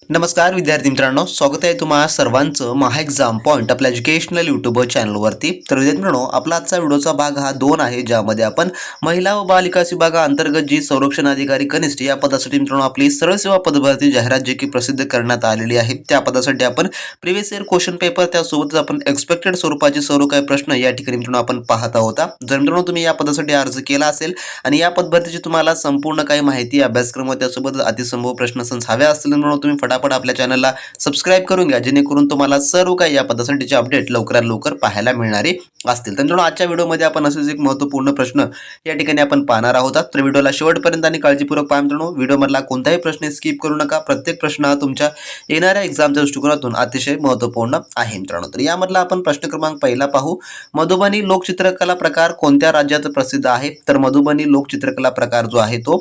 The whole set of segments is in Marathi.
नमस्कार विद्यार्थी मित्रांनो, स्वागत आहे तुम्हा सर्वांचं महा एक्झाम पॉईंट आपल्या एज्युकेशनल यूट्यूब चॅनलवरती। तर विद्यार्थी मित्रांनो, आपला आजचा व्हिडिओचा भाग हा 2 आहे, ज्यामध्ये आपण महिला व बाल विकास विभागाअंतर्गत जी संरक्षण अधिकारी कनिष्ठ या पदासाठी मित्रांनो आपली सरळ सेवा पदभरती जाहिरात जी की प्रसिद्ध करण्यात आलेली आहे, त्या पदासाठी आपण प्रिव्हियस इयर क्वेश्चन पेपर त्यासोबतच आपण एक्सपेक्टेड स्वरूपाचे सर्व काही प्रश्न या ठिकाणी मित्रांनो आपण पाहत आहोत। जर मित्रांनो तुम्ही या पदासाठी अर्ज केला असेल आणि या पदभरतीची तुम्हाला संपूर्ण काही माहिती, अभ्यासक्रम व त्यासोबत अतिसंभव प्रश्न हवे असतील मित्रांनो, तुम्ही फटाफट आपल्या चॅनलला सबस्क्राइब करून घ्या, जेणेकरून तुम्हाला सर्व काही या पदासाठीचे अपडेट लवकरात लवकर पाहायला मिळणारे असतील। तर मित्रांनो, आजच्या व्हिडिओमध्ये आपण असेच एक महत्त्वपूर्ण प्रश्न या ठिकाणी आपण पाहणार आहोत। तर व्हिडिओला शेवटपर्यंत आणि काळजीपूर्वक पहा मित्रांनो। व्हिडिओमधला कोणताही प्रश्न स्किप करू नका, प्रत्येक प्रश्न हा तुमच्या येणाऱ्या एक्झामच्या दृष्टिकोनातून अतिशय महत्त्वपूर्ण आहे मित्रांनो। तर यामधला आपण प्रश्न क्रमांक पहिला पाहू। मधुबनी लोकचित्रकला प्रकार कोणत्या राज्यात प्रसिद्ध आहे? तर मधुबनी लोकचित्रकला प्रकार जो आहे तो,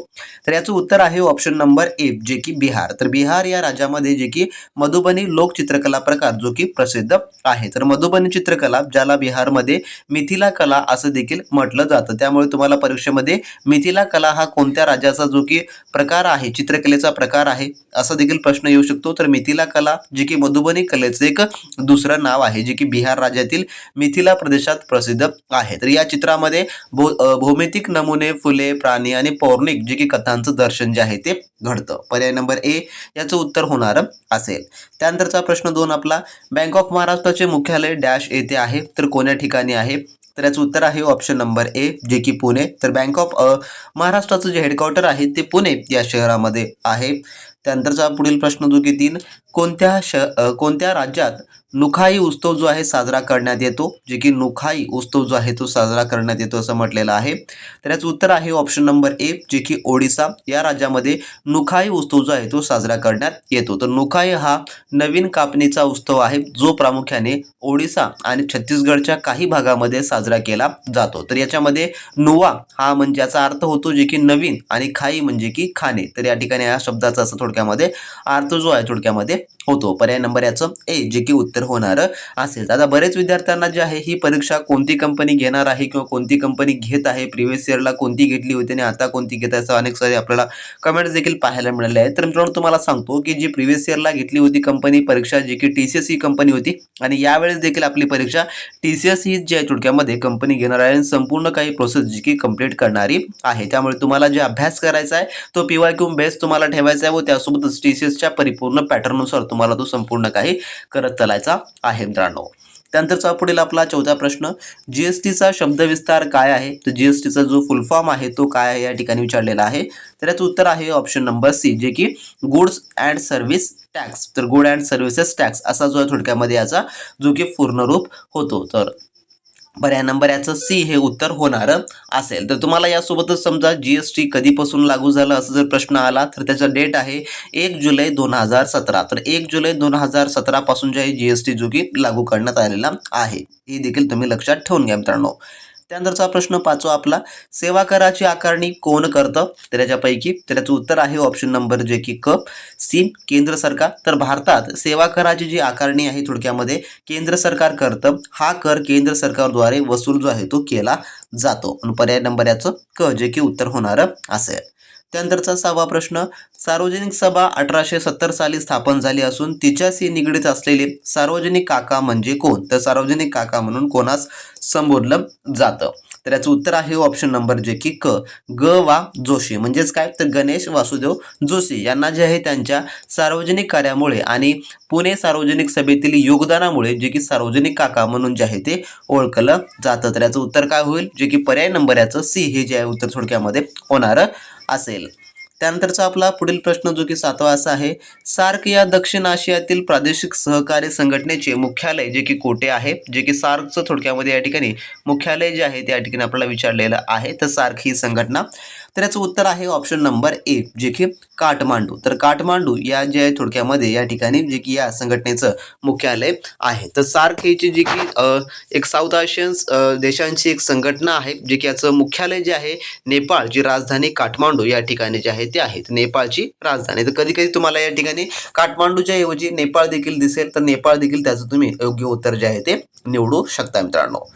तर याचं उत्तर आहे ऑप्शन नंबर ए, जे की बिहार। तर बिहार या राज्यामध्ये जे की मधुबनी लोकचित्रकला प्रकार जो की प्रसिद्ध आहे। तर मधुबनी चित्रकला, ज्याला बिहारमध्ये मिथिला कला असं देखील म्हटलं जातं, त्यामुळे तुम्हाला परीक्षेमध्ये मिथिला कला हा कोणत्या राज्याचा जो की प्रकार आहे, चित्रकलेचा प्रकार आहे, असा देखील प्रश्न येऊ शकतो। तर मिथिला कला जे की मधुबनी कलेचं एक दुसरं नाव आहे, जे की बिहार राज्यातील मिथिला प्रदेशात प्रसिद्ध आहे। तर या चित्रामध्ये भौमितिक नमुने, फुले, प्राणी आणि पौराणिक जे की कथांचं दर्शन जे आहे ते घडतं। पर्याय नंबर ए याचं उत्तर होणार असेल। त्यानंतरचा प्रश्न 2 आपला, बँक ऑफ महाराष्ट्राचे मुख्यालय डॅश येथे आहे? तर कोण्या ठिकाणी आहे? तर याचं उत्तर आहे ऑप्शन नंबर ए, जे की पुणे। तर बँक ऑफ महाराष्ट्राचं जे हेडक्वार्टर आहे ते पुणे या शहरामध्ये आहे। त्यानंतरचा पुढील प्रश्न जो की 3, कोणत्या राज्यात नुखाई उत्सव जो आहे साजरा करण्यात येतो? जे की नुखाई उत्सव जो आहे तो साजरा करण्यात येतो असं म्हटलेलं आहे। तर याचं उत्तर आहे ऑप्शन नंबर ए, जे की ओडिसा या राज्यामध्ये नुखाई उत्सव जो आहे तो साजरा करण्यात येतो। तर नुखाई हा नवीन कापणीचा उत्सव आहे, जो प्रामुख्याने ओडिसा आणि छत्तीसगडच्या काही भागामध्ये साजरा केला जातो। तर याच्यामध्ये नुवा हा म्हणजे याचा अर्थ होतो जे की नवीन, आणि खाई म्हणजे की खाणे। तर या ठिकाणी या शब्दाचा असं थोडक्यामध्ये अर्थ जो आहे थोडक्यामध्ये होतो। पर्याय नंबर याचं ए, जे की उत्तर होणार असेल। आता बरेच विद्यार्थ्यांना जे आहे ही परीक्षा कोणती कंपनी घेणार आहे किंवा कोणती कंपनी घेत आहे, प्रिव्हियस इयरला कोणती घेतली होती आणि आता कोणती घेत आहे, असं अनेक सारे आपल्याला कमेंट्स देखील पाहायला मिळाले आहेत। तर मित्रांनो, तुम्हाला सांगतो की जी प्रिव्हियस इयरला घेतली होती कंपनी परीक्षा, जी की TCS ही कंपनी होती, आणि यावेळेस देखील आपली परीक्षा TCS ही जी आहे थोडक्यामध्ये कंपनी घेणार आहे आणि संपूर्ण काही प्रोसेस जी की कंप्लीट करणारी आहे। त्यामुळे तुम्हाला जे अभ्यास करायचा आहे तो PYQ बेस तुम्हाला ठेवायचा आहे व त्यासोबतच TCSच्या परिपूर्ण पॅटर्ननुसार तुम्हाला तो संपूर्ण काही करत चालायचा आहे मित्रांनो। त्यानंतरचा पुढील आपला 4था प्रश्न, GSTचा शब्दविस्तार काय आहे? तर GSTचा जो फुल फॉर्म आहे तो काय आहे या ठिकाणी विचारलेला आहे। तर याचं उत्तर आहे ऑप्शन नंबर सी, जे की गुड्स अँड सर्व्हिस टॅक्स। तर गुड अँड सर्व्हिसेस टॅक्स असा जो आहे थोडक्यामध्ये याचा जो की पूर्ण रूप होतो। तर पर्याय नंबर याचं सी हे उत्तर होणार असेल। तर तुम्हाला यासोबतच समजा GST कधीपासून लागू झालं असं जर प्रश्न आला तर त्याचा डेट आहे 1 जुलै 2017। तर 1 जुलै 2017 पासून जे आहे GST जो की लागू करण्यात आलेला आहे, हे देखील तुम्ही लक्षात ठेवून घ्या मित्रांनो। त्यानंतरचा प्रश्न 5वा आपला, सेवा कराची आकारणी कोण करतं? तर याच्यापैकी तर याचं उत्तर आहे ऑप्शन नंबर जे की क, सी, केंद्र सरकार। तर भारतात सेवा कराची जी आकारणी आहे थोडक्यामध्ये केंद्र सरकार करतं। हा कर केंद्र सरकारद्वारे वसूल जो आहे तो केला जातो। आणि पर्याय नंबर याचं क, जे की उत्तर होणार असेल। त्यानंतरचा 6वा प्रश्न, सार्वजनिक सभा 1870 साली स्थापन झाली असून तिच्याशी निगडीत असलेले सार्वजनिक काका म्हणजे कोण? तर सार्वजनिक काका म्हणून कोणास संबोधलं जातं? तर याचं उत्तर आहे ऑप्शन नंबर जे की क, ग वा जोशी। म्हणजेच काय, तर गणेश वासुदेव जोशी यांना जे आहे त्यांच्या सार्वजनिक कार्यामुळे आणि पुणे सार्वजनिक सभेतील योगदानामुळे जे की सार्वजनिक काका म्हणून जे आहे ते ओळखलं जातं। तर याचं उत्तर काय होईल, जे की पर्याय नंबर याचं सी हे जे आहे उत्तर थोडक्यामध्ये होणार असेल। त्यानंतरचा आपला पुढील प्रश्न जो की 7वा असा आहे, सार्क या दक्षिण आशियातील प्रादेशिक सहकार्य संघटनेचे मुख्यालय जे की कोठे आहे? जे की सार्कचं थोडक्यामध्ये या ठिकाणी मुख्यालय जे आहे त्या ठिकाणी आपल्याला विचारलेलं आहे। तर सार्क ही संघटना, तर याचं उत्तर आहे ऑप्शन नंबर ए, जे की काठमांडू। तर काठमांडू या जे आहे थोडक्यामध्ये या ठिकाणी जे की या संघटनेचं मुख्यालय आहे। तर सार्क ही जी की एक साऊथ आशियन देशांची एक संघटना आहे, जे की याचं मुख्यालय जे आहे नेपाळची राजधानी काठमांडू या ठिकाणी जे आहे ते आहे, नेपाळची राजधानी। तर कधी कधी तुम्हाला या ठिकाणी काठमांडूच्या ऐवजी नेपाळ देखील दिसेल, तर नेपाळ देखील त्याचं तुम्ही योग्य उत्तर जे आहे ते निवडू शकता मित्रांनो।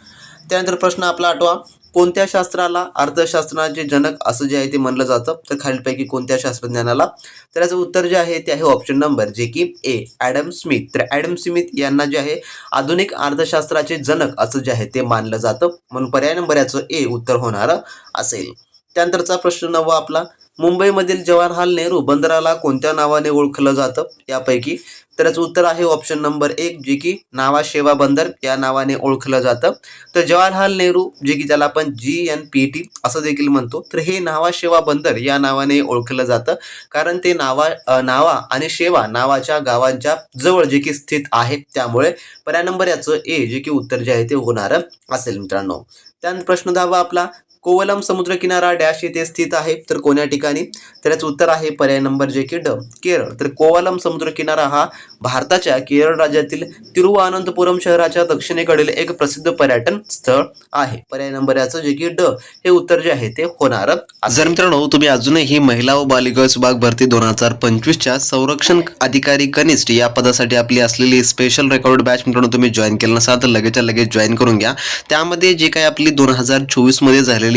त्यानंतर प्रश्न आपला 8वा, कोणत्या शास्त्राला अर्थशास्त्राचे जनक असं जे आहे ते म्हणलं जातं, तर खालीलपैकी कोणत्या शास्त्रज्ञानाला? तर याचं उत्तर जे आहे ते आहे ऑप्शन नंबर जे की ए, ॲडम स्मिथ. तर ॲडम स्मिथ यांना जे आहे आधुनिक अर्थशास्त्राचे जनक असं जे आहे ते मानलं जातं, म्हणून पर्याय नंबर याचं ए उत्तर होणार असेल. त्यानंतरचा प्रश्न 9 आपला, मुंबईमधील जवाहरलाल नेहरू बंदराला कोणत्या नावाने ओळखलं जातं यापैकी? तर याचं उत्तर आहे ऑप्शन नंबर 1 जे की नावाशेवा बंदर या नावाने ओळखलं जातं. तर जवाहरलाल नेहरू जे की त्याला आपण GNPT असं देखील म्हणतो, तर हे नावाशेवा बंदर या नावाने ओळखलं जातं, कारण ते नावा आणि शेवा नावाच्या गावांच्या जवळ जे की स्थित आहे, त्यामुळे पर्याय नंबर याचं ए जे की उत्तर जे आहे ते होणार असेल मित्रांनो. त्यानंतर प्रश्न 10 आपला, कोवलम समुद्रकिनारा डॅश येथे स्थित आहे, तर कोण्या ठिकाणी? तर याचं उत्तर आहे पर्याय नंबर जे की ड, केरळ. तर कोवलम समुद्रकिनारा हा भारताच्या केरळ राज्यातील तिरुवनंतपुरम शहराच्या दक्षिणेकडील एक प्रसिद्ध पर्यटन स्थळ आहे. पर्याय नंबर याचं जे की ड हे उत्तर जे आहे ते होणार असेल. जर मित्रांनो तुम्ही अजूनही महिला व बालिका विभाग भरती 2025च्या संरक्षण अधिकारी कनिष्ठ या पदासाठी आपली असलेली स्पेशल रेकॉर्ड बॅच मित्रांनो तुम्ही जॉईन केलं नसाल तर लगेच जॉईन करून घ्या. त्यामध्ये जे काही आपली 2024 मध्ये झालेली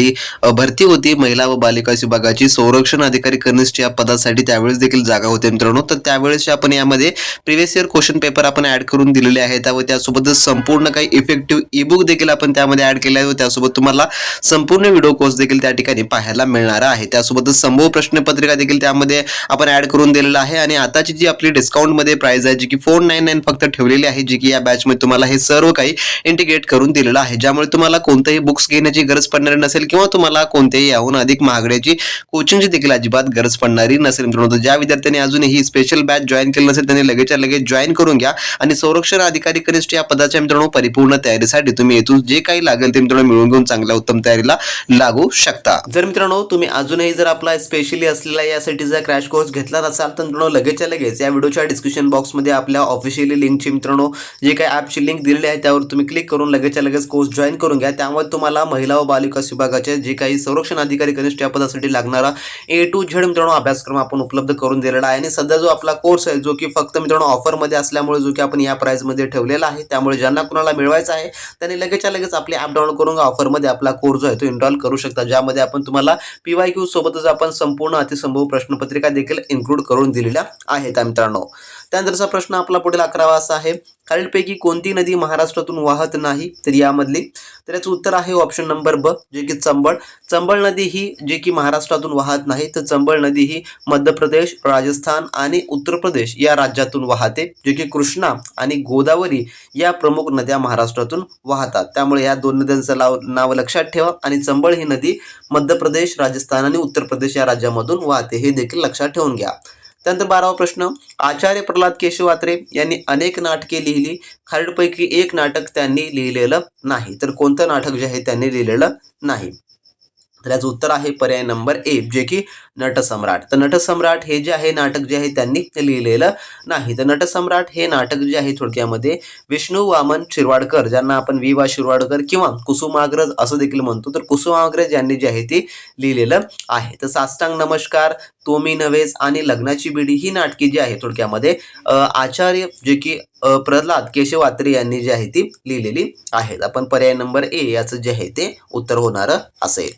भरती होती महिला व बालिका विभागाची संरक्षण अधिकारी कनिष्ठ या पदासाठी, त्यावेळेस देखील जागा होते मित्रांनो. तर त्यावेळेस आपण यामध्ये प्रिव्हियस इयर क्वेश्चन पेपर आपण ऍड करून दिलेले आहेत व त्यासोबतच संपूर्ण काही इफेक्टिव्ह ईबुक देखील आपण त्यामध्ये ऍड केले आहे व त्यासोबत तुम्हाला संपूर्ण व्हिडिओ कोर्स देखील त्या ठिकाणी पाहायला मिळणार आहे. त्यासोबतच संभव प्रश्नपत्रिका देखील त्यामध्ये आपण ऍड करून दिलेला आहे आणि आताची जी आपली डिस्काउंट मध्ये प्राइस आहे जी की 499 फक्त ठेवलेली आहे, जी की या बॅच मध्ये तुम्हाला हे सर्व काही इंटिग्रेट करून दिलेलं आहे, ज्यामुळे तुम्हाला कोणतेही बुक्स घेण्याची गरज पडणार नसेल किंवा तुम्हाला कोणत्याही याहून अधिक महागड्याची कोचिंगची देखील अजिबात गरज पडणारी नसेल मित्रांनो. ज्या विद्यार्थ्यांनी अजूनही स्पेशल बॅच जॉईन केली नसेल त्यांनी लगेच जॉईन करून घ्या आणि संरक्षण अधिकारी कनिष्ठ या पदाच्या मित्रांनो परिपूर्ण तयारीसाठी तुम्ही येथून जे काही लागेल ते मित्रांनो मिळवून घेऊन चांगल्या उत्तम तयारीला लागू शकता. जर मित्रांनो तुम्ही अजूनही जर आपला स्पेशली असलेला यासाठीचा क्रॅश कोर्स घेतला नसाल तर मित्रांनो लगेच या व्हिडिओच्या डिस्क्रिप्शन बॉक्समध्ये आपल्या ऑफिशियली लिंकची मित्रांनो जे काही ॲपची लिंक दिलेली आहे त्यावर तुम्ही क्लिक करून लगेच कोर्स जॉईन करून घ्या. त्यामुळे तुम्हाला महिला व बालिका विभागाचे जे काही संरक्षण अधिकारी कनिष्ठ या पदासाठी लागणारा A to Z मित्रांनो अभ्यासक्रम आपण उपलब्ध करून दिलेला आहे आणि सध्या जो आपला कोर्स आहे जो की फक्त मित्रांनो ऑफरमध्ये असल्यामुळे जो की आपण या प्राइसमध्ये ठेवलेला आहे, त्यामुळे ज्यांना कुणाला मिळवायचा आहे त्यांनी लगेच आपली ॲप डाउनलोड करून ऑफरमध्ये आपला कोर्स जो आहे तो इन्स्टॉल करू शकता, ज्यामध्ये आपण तुम्हाला PYQ सोबतच आपण संपूर्ण अतिसंभव प्रश्नपत्रिका देखील इन्क्लूड करून दिलेल्या आहेत मित्रांनो. त्यानंतरचा प्रश्न आपला पुढील 11वा असा आहे, खालीलपैकी कोणती नदी महाराष्ट्रातून वाहत नाही? तर यामधली तर याचं उत्तर आहे ऑप्शन नंबर ब जे की चंबळ. चंबळ नदी ही जे की महाराष्ट्रातून वाहत नाही, तर चंबळ नदी ही मध्य प्रदेश, राजस्थान आणि उत्तर प्रदेश या राज्यातून वाहते, जे की कृष्णा आणि गोदावरी या प्रमुख नद्या महाराष्ट्रातून वाहतात. त्यामुळे या दोन नद्यांचं नाव लक्षात ठेवा आणि चंबळ ही नदी मध्य प्रदेश, राजस्थान आणि उत्तर प्रदेश या राज्यामधून वाहते, हे देखील लक्षात ठेवून घ्या. त्यानंतर 12वा प्रश्न, आचार्य प्रल्हाद केशव अत्रे यांनी अनेक नाटके लिहिली, खालीलपैकी एक नाटक त्यांनी लिहिलेलं नाही, तर कोणतं नाटक जे आहे त्यांनी लिहिलेलं नाही? तर याचं उत्तर आहे पर्याय नंबर ए जे की नटसम्राट. तर नटसम्राट हे जे आहे नाटक जे आहे त्यांनी लिहिलेलं नाही. तर नटसम्राट हे नाटक जे आहे थोडक्यामध्ये विष्णू वामन शिरवाडकर, ज्यांना आपण वा शिरवाडकर किंवा कुसुमाग्रज असं देखील म्हणतो, तर कुसुमाग्रज यांनी जे आहे ते लिहिलेलं आहे. तर साष्टांग नमस्कार, तो मी नव्हेच आणि लग्नाची बिडी ही नाटके जी आहे थोडक्यामध्ये आचार्य जे की प्रल्हाद केशव अत्रे यांनी जी आहे ती लिहिलेली आहेत. आपण पर्याय नंबर ए याचं जे आहे ते उत्तर होणार असेल.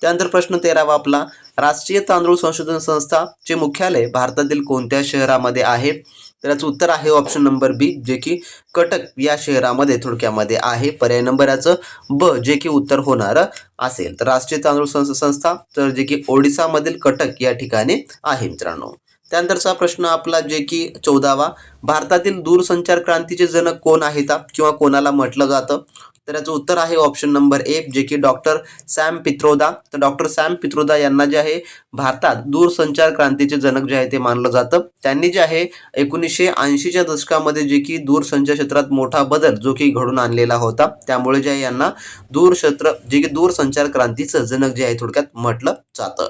त्यानंतर प्रश्न 13वा आपला, राष्ट्रीय तांदूळ संशोधन संस्था चे मुख्यालय भारतातील कोणत्या शहरामध्ये आहे? तर याचं उत्तर आहे ऑप्शन नंबर बी जे की कटक या शहरामध्ये थोडक्यामध्ये आहे. पर्याय नंबर याचं ब जे की उत्तर होणार असेल. तर राष्ट्रीय तांदूळ संस्था तर जे की ओडिसामधील कटक या ठिकाणी आहे मित्रांनो. त्यानंतरचा प्रश्न आपला जे की 14वा, भारतातील दूरसंचार क्रांतीचे जनक कोण आहेत किंवा कोणाला म्हटलं जातं? तर याचं उत्तर आहे ऑप्शन नंबर ए जे की डॉक्टर सॅम पित्रोदा. तर डॉक्टर सॅम पित्रोदा यांना जे आहे भारतात दूरसंचार क्रांतीचे जनक जे आहे ते मानलं जातं. त्यांनी जे आहे 1980च्या दशकामध्ये जे की दूरसंचार क्षेत्रात मोठा बदल जो की घडून आणलेला होता, त्यामुळे जे आहे यांना दूरसंचार क्रांतीचं जनक जे आहे थोडक्यात म्हटलं जातं.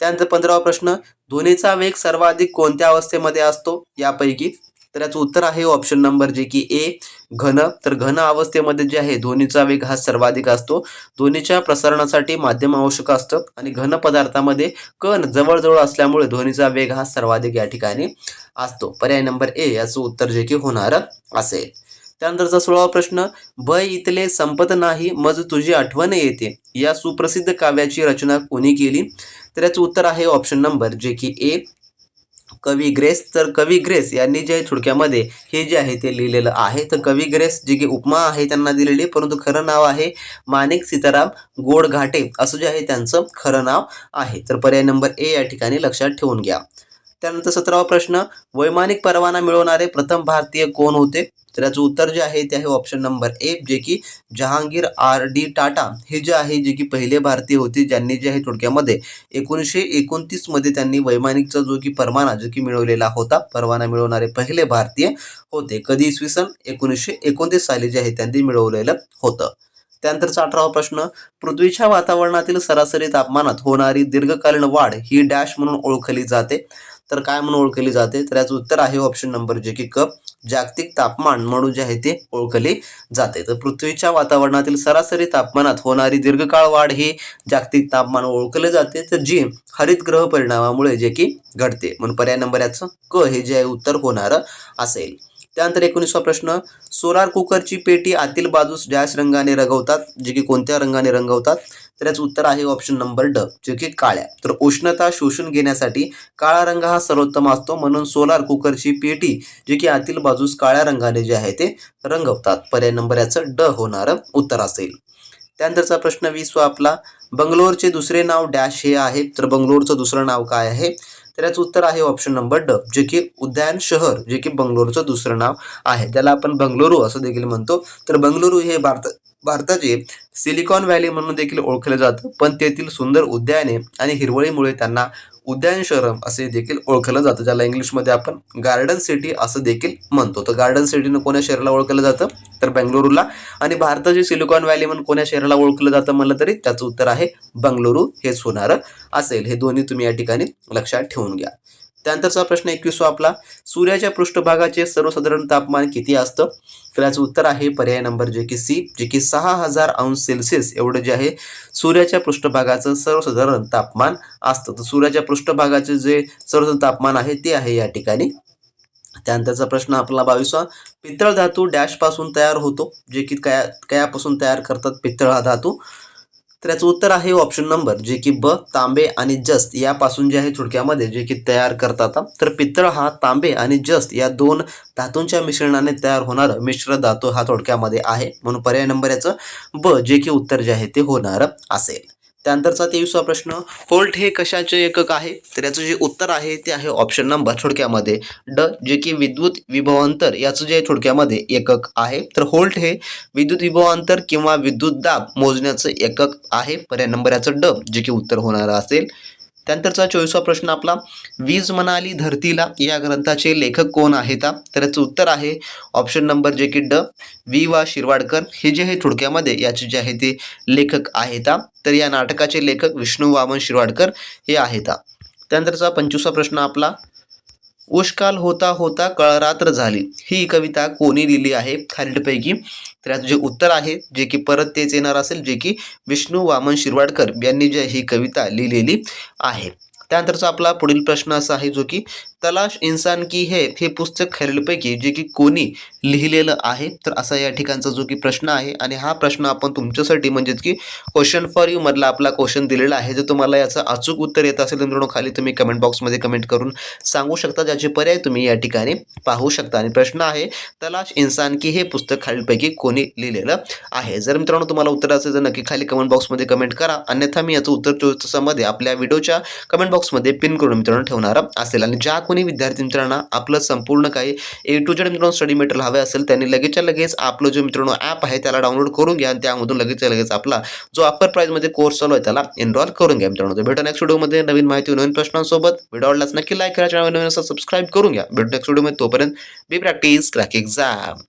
त्यानंतर 15वा प्रश्न, ध्वनीचा वेग सर्वाधिक कोणत्या अवस्थेमध्ये असतो यापैकी? तर याचं उत्तर आहे ऑप्शन नंबर जे की ए घन. तर घन अवस्थेमध्ये जे आहे ध्वनीचा वेग हा सर्वाधिक असतो. ध्वनीच्या प्रसारणासाठी माध्यम आवश्यक असतं आणि घन पदार्थामध्ये कण जवळजवळ असल्यामुळे ध्वनीचा वेग हा सर्वाधिक या ठिकाणी असतो. पर्याय नंबर ए याचं उत्तर जे की होणार असेल. त्यानंतरचा 16वा प्रश्न, भय इथले संपत नाही मज तुझी आठवण येते या सुप्रसिद्ध काव्याची रचना कोणी केली? तर याचं उत्तर आहे ऑप्शन नंबर जे की ए, कवी ग्रेस. तर कवी ग्रेस यांनी जे थोडक्यामध्ये हे जे आहे ते लिहिलेलं आहे. तर कवी ग्रेस जी की उपमा आहे त्यांना दिलेली, परंतु खरं नाव आहे माणिक सीताराम गोडघाटे असं जे आहे त्यांचं खरं नाव आहे. तर पर्याय नंबर ए या ठिकाणी लक्षात ठेवून घ्या. त्यानंतर 17वा प्रश्न, वैमानिक परवाना मिळवणारे प्रथम भारतीय कोण होते? तर याचं उत्तर जे आहे ते आहे ऑप्शन नंबर ए, जे की जहांगीर R.D. टाटा हे जे आहे जे की पहिले भारतीय होते ज्यांनी जे आहे थोडक्यामध्ये 1929 मध्ये त्यांनी वैमानिकचा जो की परवाना जो की मिळवलेला होता. परवाना मिळवणारे पहिले भारतीय होते. कधी? इसवी सन 1929 साली जे आहे त्यांनी मिळवलेलं होतं. त्यानंतरचा 18वा प्रश्न, पृथ्वीच्या वातावरणातील सरासरी तापमानात होणारी दीर्घकालीन वाढ ही डॅश म्हणून ओळखली जाते? तर काय म्हणून ओळखली जाते? तर याचं उत्तर आहे ऑप्शन नंबर जे की क, जागतिक तापमान म्हणून जे आहे ते ओळखले जाते. तर पृथ्वीच्या वातावरणातील सरासरी तापमानात होणारी दीर्घकाळ वाढ ही जागतिक तापमान ओळखले जाते, तर जी हरितगृह परिणामामुळे जे की घडते. म्हणून पर्याय नंबर याचं क हे जे आहे उत्तर होणार असेल. त्यानंतर 19वा प्रश्न, सोलार कुकरची पेटी आतील बाजूस डॅश रंगाने रंगवतात, जे की कोणत्या रंगाने रंगवतात? तर याचं उत्तर आहे ऑप्शन नंबर ड, जे की काळ्या. तर उष्णता शोषून घेण्यासाठी काळा रंग हा सर्वोत्तम असतो, म्हणून सोलार कुकरची पेटी जे की आतील बाजूस काळ्या रंगाने जे आहे ते रंगवतात. पर्याय नंबर याचं ड होणार उत्तर असेल. त्यानंतरचा प्रश्न 20वा आपला, बंगलोरचे दुसरे नाव डॅश हे आहे. तर बंगलोरचं दुसरं नाव काय आहे? तर याचं उत्तर आहे ऑप्शन नंबर ड, जे की उद्यान शहर जे की बंगलोरचं दुसरं नाव आहे. त्याला आपण बंगळुरू असं देखील म्हणतो. तर बंगळुरू हे भारताचे सिलिकॉन व्हॅली म्हणून देखील ओळखले जातं, पण तेथील सुंदर उद्याने आणि हिरवळीमुळे त्यांना उद्यान शहर असे देखील ओळखलं जातं, ज्याला इंग्लिशमध्ये आपण गार्डन सिटी असं देखील म्हणतो. तर गार्डन सिटीनं कोण्या शहराला ओळखलं जातं? तर बेंगळुरूला. आणि भारताची सिलिकॉन व्हॅली म्हणून कोण्या शहराला ओळखलं जातं म्हणलं तरी त्याचं उत्तर आहे बंगळुरू हेच होणार असेल. हे दोन्ही तुम्ही या ठिकाणी लक्षात ठेवून घ्या. त्यानंतरचा प्रश्न 21वा आपला, सूर्याच्या पृष्ठभागाचे सर्वसाधारण तापमान किती असतं? तर याचं उत्तर आहे पर्याय नंबर जे की सी, जे की 6000 अंश सेल्सिअस एवढं जे आहे सूर्याच्या पृष्ठभागाचं सर्वसाधारण तापमान असतं. तर सूर्याच्या पृष्ठभागाचे जे सर्वसाधारण तापमान आहे ते आहे या ठिकाणी. त्यानंतरचा प्रश्न आपला 22वा, पितळ धातू डॅश पासून तयार होतो, जे की कयापासून तयार करतात पितळ हा धातू? तर याचं उत्तर आहे ऑप्शन नंबर जे की ब, तांबे आणि जस्त यापासून जे आहे थोडक्यामध्ये जे की तयार करतात. तर पितळ हा तांबे आणि जस्त या दोन धातूंच्या मिश्रणाने तयार होणारा मिश्र धातू हा थोडक्यामध्ये आहे, म्हणून पर्याय नंबर याचं ब जे की उत्तर जे आहे ते होणार असेल. त्यानंतरचा 23वा प्रश्न, व्होल्ट हे कशाचे एकक आहे? तर याचं जे उत्तर आहे ते आहे ऑप्शन नंबर थोडक्यामध्ये ड, जे की विद्युत विभवांतर याचं जे थोडक्यामध्ये एकक आहे. तर व्होल्ट हे विद्युत विभवांतर किंवा विद्युत दाब मोजण्याचं एकक आहे. पर्याय नंबर याचं ड जे की उत्तर होणार असेल. त्यानंतरचा 24वा प्रश्न आपला, वीज म्हणाली धरतीला या ग्रंथाचे लेखक कोण आहेत? तर याचं उत्तर आहे ऑप्शन नंबर जे की ड, वि. शिरवाडकर हे जे आहे थोडक्यामध्ये याचे जे आहे ते लेखक आहेत. तर या नाटकाचे लेखक विष्णू वामन शिरवाडकर हे आहेत. त्यानंतरचा 25वा प्रश्न आपला, उष्काल होता होता कळरात्र झाली ही कविता कोणी लिहिली आहे खालीलपैकी? तर याचं जे उत्तर आहे जे की परत तेच येणार असेल, जे की विष्णू वामन शिरवाडकर यांनी जे ही कविता लिहिलेली आहे. त्यानंतरचा आपला पुढील प्रश्न असा आहे जो की तलाश इंसान की है हे पुस्तक खालीलपैकी जे की कोणी लिहिलेलं आहे? तर असा या ठिकाणचा जो की प्रश्न आहे, आणि हा प्रश्न आपण तुमच्यासाठी म्हणजेच की क्वेश्चन फॉर यू मधला आपला क्वेश्चन दिलेला आहे. जर तुम्हाला याचं अचूक उत्तर येत असेल तर मित्रांनो खाली तुम्ही कमेंट बॉक्समध्ये कमेंट करून सांगू शकता, ज्याचे पर्याय तुम्ही या ठिकाणी पाहू शकता. आणि प्रश्न आहे तलाश इंसान की हे पुस्तक खालीलपैकी कोणी लिहिलेलं आहे? जर मित्रांनो तुम्हाला उत्तर असेल तर नक्की खाली कमेंट बॉक्समध्ये कमेंट करा, अन्यथा मी याचं उत्तर 24 तासामध्ये आपल्या व्हिडिओच्या कमेंट बॉक्समध्ये पिन करून मित्रांनो ठेवणार असेल. आणि ज्या कोणी विद्यार्थी मित्रांना आपलं संपूर्ण काही A to Z मित्रांनो स्टडी मटेरियल हवे असेल त्यांनी लगेचच्या लगेच आपलं जो मित्रांनो ॲप आहे त्याला डाउनलोड करून घ्या, आणि त्यामधून लगेचच्या लगेच आपला जो अपर प्राइसमध्ये कोर्स चालू आहे त्याला एनरोल करून घ्या मित्रांनो. तर भेटू नेक्स्ट व्हिडिओमध्ये नवीन माहिती नवीन प्रश्नांसोबत. व्हिडिओ आवडल्यास नक्की लाईक करा, चॅनल नवीन असेल सबस्क्राईब करून घ्या. भेटू नेक्स्ट व्हिडिओमध्ये. तोपर्यंत बी प्रॅक्टिस क्रॅक एक्झाम.